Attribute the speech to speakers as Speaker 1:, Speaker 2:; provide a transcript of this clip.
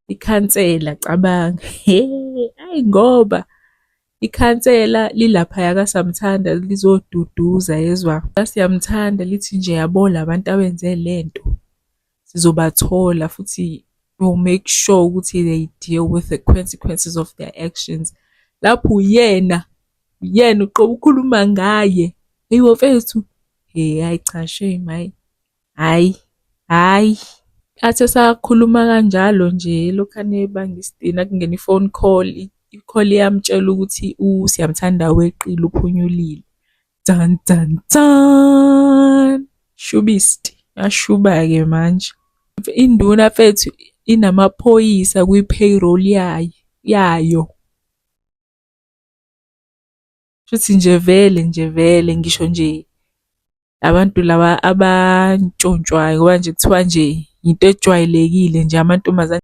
Speaker 1: ikhansela cabanga. Ayi ngoba ikhansela lilaphaya kaSamthanda lizoduduza yezwa. LaSiyamthanda lithi nje yabo labantu abenze lento sizobathola futhi we'll make sure ukuthi they deal with the consequences of their actions. Lapho yena uqoba ukhuluma ngaye. Eyiwo mfethu. Hayi cha shame hayi. Athe sakhuluma kanjalo nje lokhane ebanga isitina kungena i-phone call. I-call yamtshela ukuthi uSiyamthanda weqile uphunyulile. Dun dun dun. Shubist. Yashuba-ke manje. Induna mfethu inamaphoyisa kwi-payroll yayo. Futhi nje vele ngisho nje abantu laba abantshontshwayo ngoba nje kuthiwa nje into ejwayelekile nje amantombazane